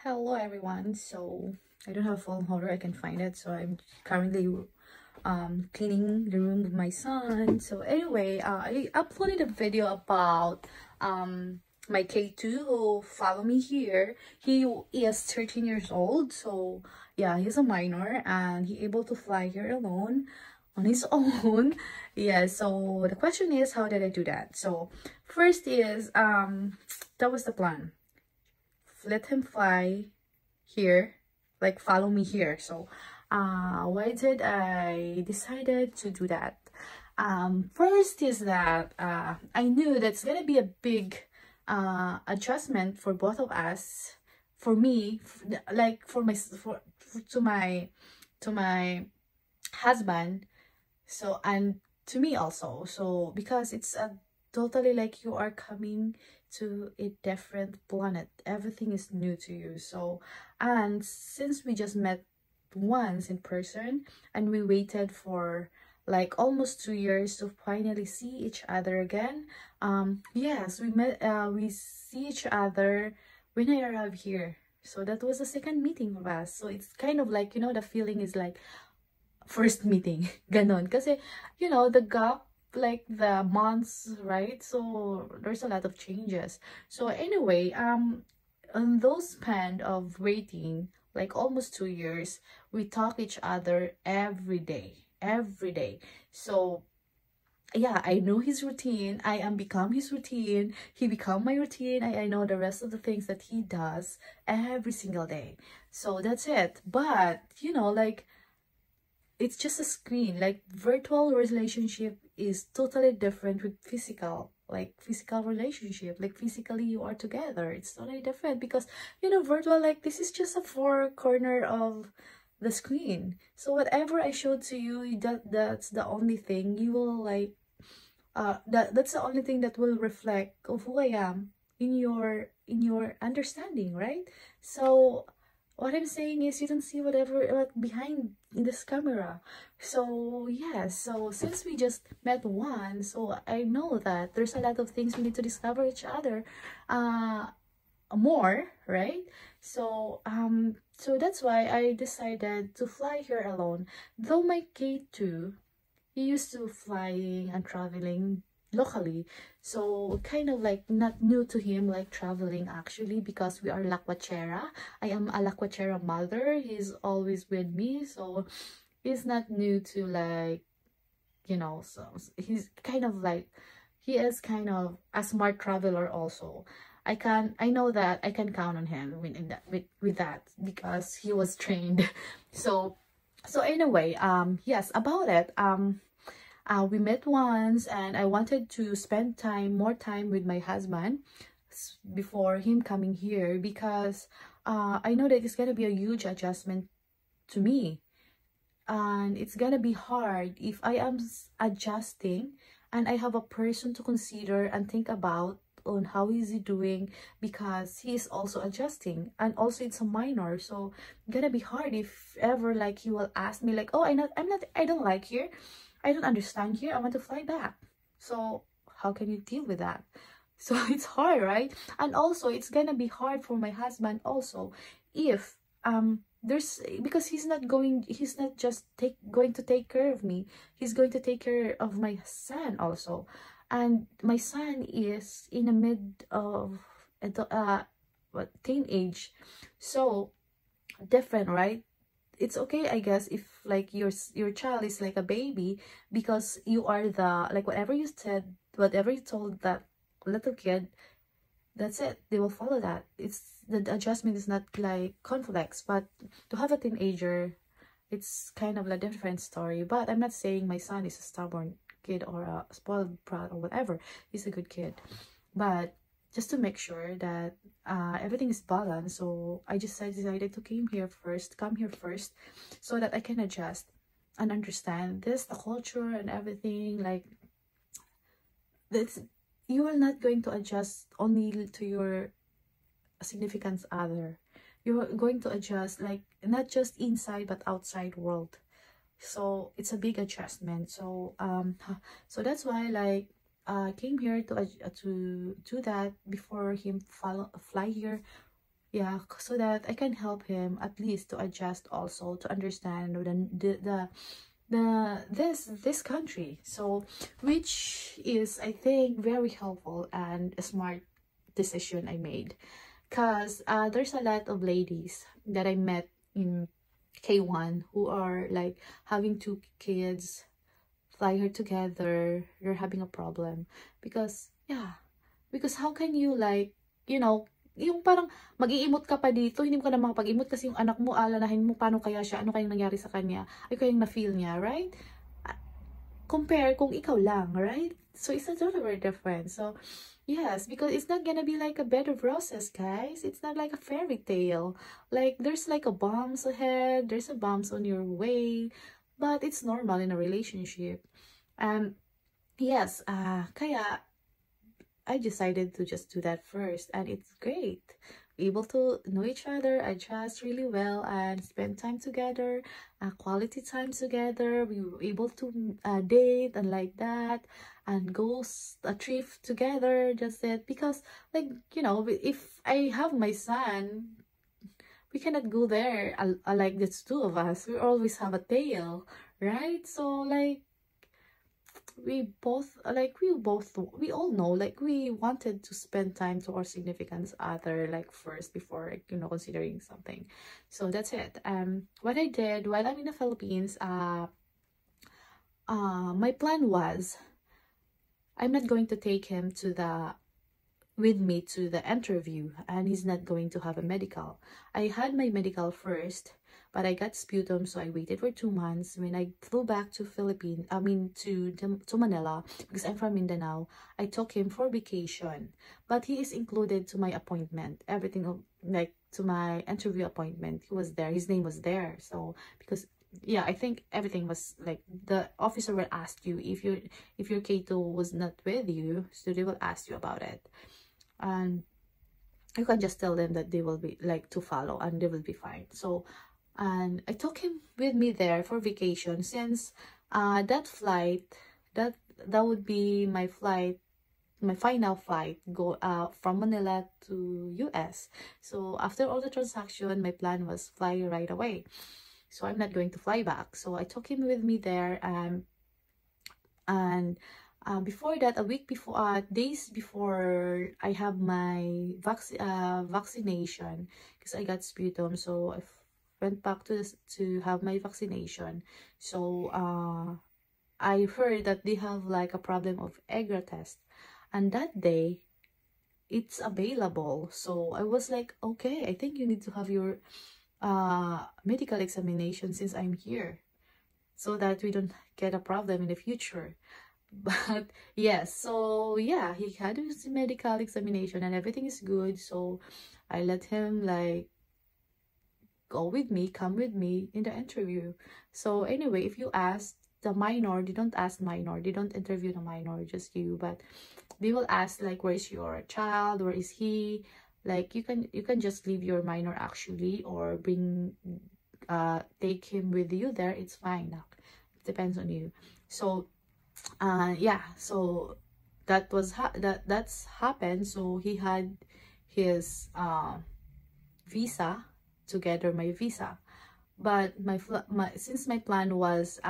Hello everyone. So I don't have a phone holder, I can find it. So I'm currently cleaning the room with my son. So anyway, I uploaded a video about my K2 who follow me here. He is 13 years old. So yeah, he's a minor and he able to fly here alone on his own. Yeah, so the question is, how did I do that? So first is that was the plan. Let him fly here, like follow me here. So why did I decided to do that? First is that I knew that's gonna be a big adjustment for both of us, for me, like for my to my husband, so, and to me also. So because it's a totally like you are coming to a different planet, everything is new to you. So, and since we just met once in person and we waited for like almost 2 years to finally see each other again, yes, we see each other when I arrived here. So that was the second meeting of us. So it's kind of like, you know, the feeling is like first meeting. Ganon. Kasi, you know, the gap, like the months, right? So there's a lot of changes. So anyway, on those span of waiting, like almost 2 years, we talk each other every day. Every day. So yeah, I know his routine. I am become his routine. He become my routine. I know the rest of the things that he does every single day. So that's it. But you know, like it's just a screen. Like virtual relationship is totally different with physical, like physical relationship, like physically you are together. It's totally different because, you know, virtual, like this is just a four corner of the screen. So whatever I showed to you, that's the only thing you will like, that's the only thing that will reflect of who I am in your understanding, right? So what I'm saying is you don't see whatever like behind in this camera. So yeah, so since we just met once, so I know that there's a lot of things we need to discover each other more, right? So so that's why I decided to fly here alone. Though my K2, he used to flying and traveling locally, so kind of like not new to him like traveling actually, because we are lakwachera. I am a lakwachera mother. He's always with me, so he's not new to like, you know, so he's kind of like, he is kind of a smart traveler also. I know that I can count on him in that with that because he was trained. So so anyway, yes, about it, we met once and I wanted to spend more time with my husband before him coming here, because I know that it's gonna be a huge adjustment to me, and it's gonna be hard if I am adjusting and I have a person to consider and think about on how is he doing, because he is also adjusting, and also it's a minor. So gonna be hard if ever like he will ask me like, oh, I don't like here, I don't understand here, I want to fly back. So how can you deal with that? So it's hard, right? And also it's gonna be hard for my husband also if there's, because he's not just going to take care of me, he's going to take care of my son also. And my son is in the mid of teenage. So different, right? It's okay, I guess, if like your child is like a baby, because you are the, like whatever you said, whatever you told that little kid, that's it, they will follow that. It's the adjustment is not like conflicts, but to have a teenager, it's kind of a different story. But I'm not saying my son is a stubborn kid or a spoiled brat or whatever. He's a good kid, but just to make sure that everything is balanced, so I just decided to come here first so that I can adjust and understand this, the culture and everything. Like this, you are not going to adjust only to your significant other, you're going to adjust like not just inside but outside world. So it's a big adjustment. So so that's why like came here to do that before him fly here Yeah, so that I can help him at least to adjust, also to understand this country. So which is, I think, very helpful and a smart decision I made, because there's a lot of ladies that I met in K1 who are like having two kids, fly her together, they're having a problem because, yeah, because how can you, like, you know, yung parang mag-iimot ka pa dito, hindi mo ka na makapag-imot kasi yung anak mo, alalahin mo paano kaya siya, ano kayang nangyari sa kanya, ay kayang na-feel niya, right? Compare kung ikaw lang, right? So it's a totally very different. So yes, because it's not gonna be like a bed of roses, guys. It's not like a fairy tale. Like there's like a bumps ahead, there's a bumps on your way, but it's normal in a relationship. Yes, kaya I decided to just do that first, and it's great. Able to know each other, adjust really well, and spend time together, quality time together. We were able to date and like that, and go a trip together. Just it, because, like, you know, if I have my son, we cannot go there like just two of us. We always have a tail, right? So like we all know, like, we wanted to spend time to our significant other, like, first before, like, you know, considering something. So that's it. What I did while I'm in the Philippines, my plan was I'm not going to take him to the with me to the interview, and he's not going to have a medical. I had my medical first, but I got sputum, so I waited for 2 months. When I flew back to Philippines, I mean to Manila, because I'm from Mindanao, I took him for vacation, but he is included to my appointment. Everything, like, to my interview appointment, he was there. His name was there. So because, yeah, I think everything was like, the officer will ask you if your K2 was not with you, so they will ask you about it. And you can just tell them that they will be like to follow, and they will be fine. So, and I took him with me there for vacation, since that flight, that would be my flight, my final flight, go from Manila to US. So after all the transaction, my plan was fly right away, so I'm not going to fly back. So I took him with me there, and before that, a week before, days before I have my vaccination, because I got sputum, so I went back to have my vaccination. So I heard that they have like a problem of EGRA test, and that day it's available. So I was like, okay, I think you need to have your medical examination since I'm here, so that we don't get a problem in the future. But yes, so yeah, he had his medical examination and everything is good. So I let him like come with me in the interview. So anyway, if you ask the minor, they don't ask minor, they don't interview the minor, just you, but they will ask like, where's your child, where is he? Like, you can just leave your minor actually, or bring take him with you there, it's fine. It depends on you. So yeah, so that's happened. So he had his visa together, my visa, but since my plan was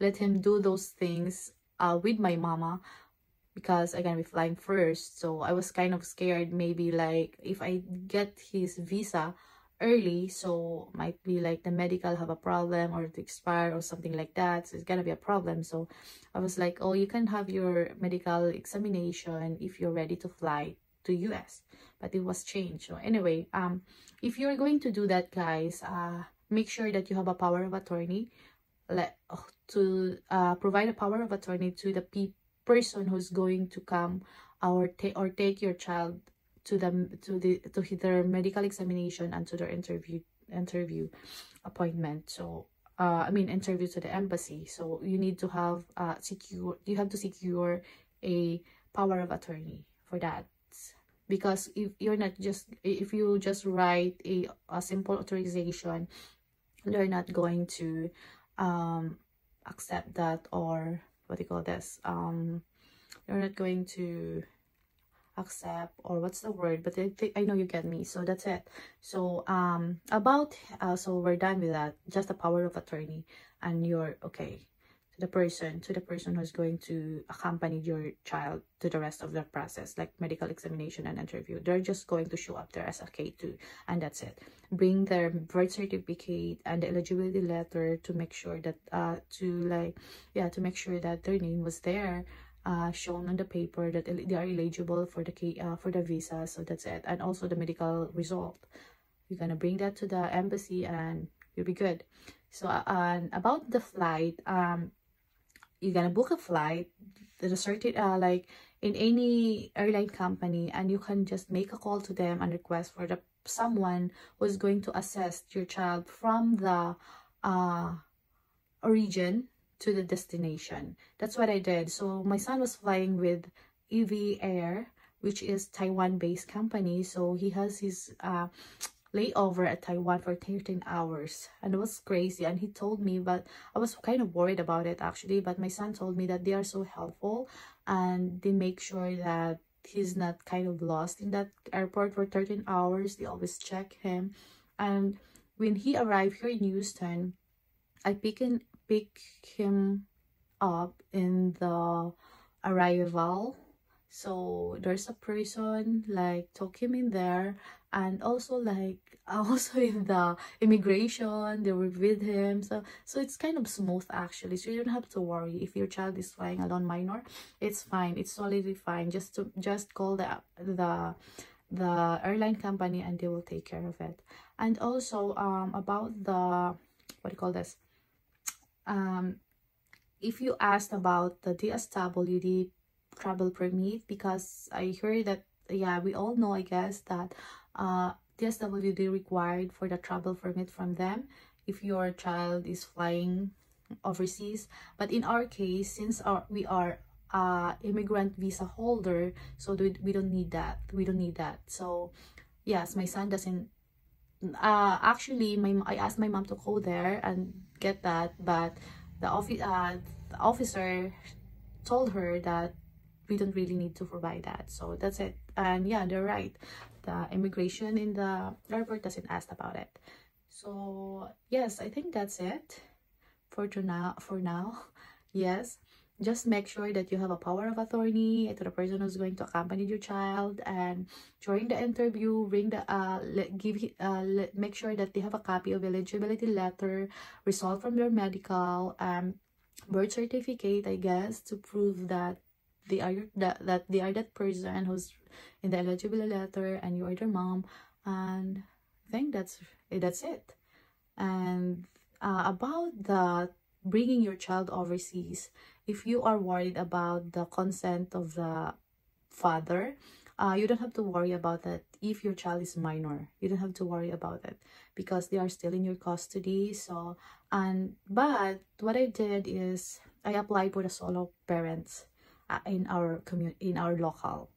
let him do those things with my mama, because I'm gonna be flying first. So I was kind of scared, maybe like if I get his visa early, so might be like the medical have a problem or to expire or something like that, so it's gonna be a problem. So I was like, oh, you can have your medical examination if you're ready to fly to US, but it was changed. So anyway, if you're going to do that, guys, make sure that you have a power of attorney, to provide a power of attorney to the person who's going to come or take your child to their medical examination and to their interview appointment. So I mean interview to the embassy. So you need to have you have to secure a power of attorney for that, because if you just write a simple authorization, they're not going to accept that, or what do you call this, they're not going to accept, or what's the word, but I think I know you get me. So that's it. So about so we're done with that, just the power of attorney, and you're okay to the person who's going to accompany your child to the rest of the process, like medical examination and interview. They're just going to show up there as a K2, and that's it. Bring their birth certificate and the eligibility letter to make sure that to make sure that their name was there, shown on the paper, that they are eligible for the visa. So that's it. And also the medical result, you're gonna bring that to the embassy and you'll be good. So and about the flight, you're gonna book a flight that is certain like in any airline company, and you can just make a call to them and request for the someone who's going to assess your child from the origin to the destination. That's what I did. So my son was flying with EV Air, which is Taiwan based company. So he has his layover at Taiwan for 13 hours, and it was crazy. And he told me, but I was kind of worried about it actually, but my son told me that they are so helpful and they make sure that he's not kind of lost in that airport for 13 hours. They always check him. And when he arrived here in Houston, I pick him up in the arrival. So there's a person like took him in there, and also like also in the immigration they were with him. So it's kind of smooth actually, so you don't have to worry if your child is flying alone minor. It's fine, it's solidly fine. Just call the airline company and they will take care of it. And also about the what do you call this, if you asked about the DSWD travel permit, because I heard that, yeah, we all know, I guess, that DSWD required for the travel permit from them if your child is flying overseas. But in our case, since we are immigrant visa holder, so we don't need that. So yes, my son doesn't actually I asked my mom to go there and get that, but the officer told her that we don't really need to provide that. So that's it. And yeah, they're right, the immigration in the airport doesn't ask about it. So yes, I think that's it for now. Yes, just make sure that you have a power of attorney to the person who's going to accompany your child, and during the interview make sure that they have a copy of eligibility letter, result from their medical, birth certificate, I guess, to prove that they are that person who's in the eligibility letter and you are their mom. And I think that's it. And about the bringing your child overseas, if you are worried about the consent of the father, you don't have to worry about that. If your child is minor, you don't have to worry about it because they are still in your custody. So but what I did is I applied for the solo parents in our local,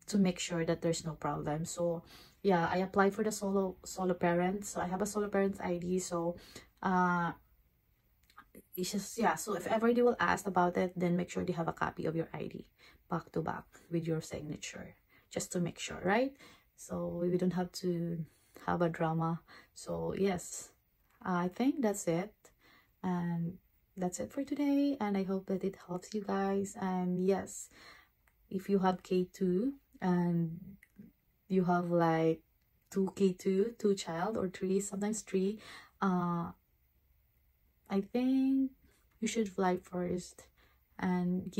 to make sure that there's no problem. So yeah, I applied for the solo parents. So I have a solo parents ID. So it's just, yeah, so if ever they will ask about it, then make sure they have a copy of your ID back to back with your signature, just to make sure, right? So we don't have to have a drama. So yes, I think that's it. And that's it for today, and I hope that it helps you guys. And yes, if you have K2 and you have like two child, or three, sometimes three, I think you should fly first and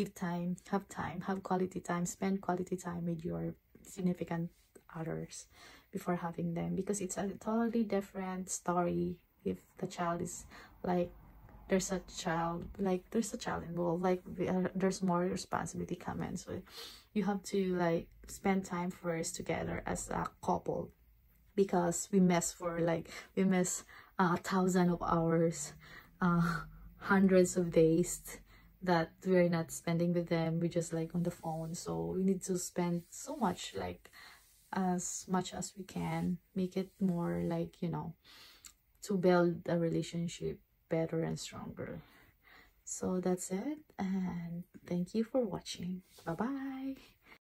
have quality time, spend quality time with your significant others before having them, because it's a totally different story if the child is like, there's a child involved, like there's more responsibility coming. So you have to like spend time first together as a couple, because we miss thousands of hours, hundreds of days that we're not spending with them. We're just like on the phone. So we need to spend so much, like as much as we can, make it more like, you know, to build a relationship better and stronger. So that's it, and thank you for watching. Bye bye.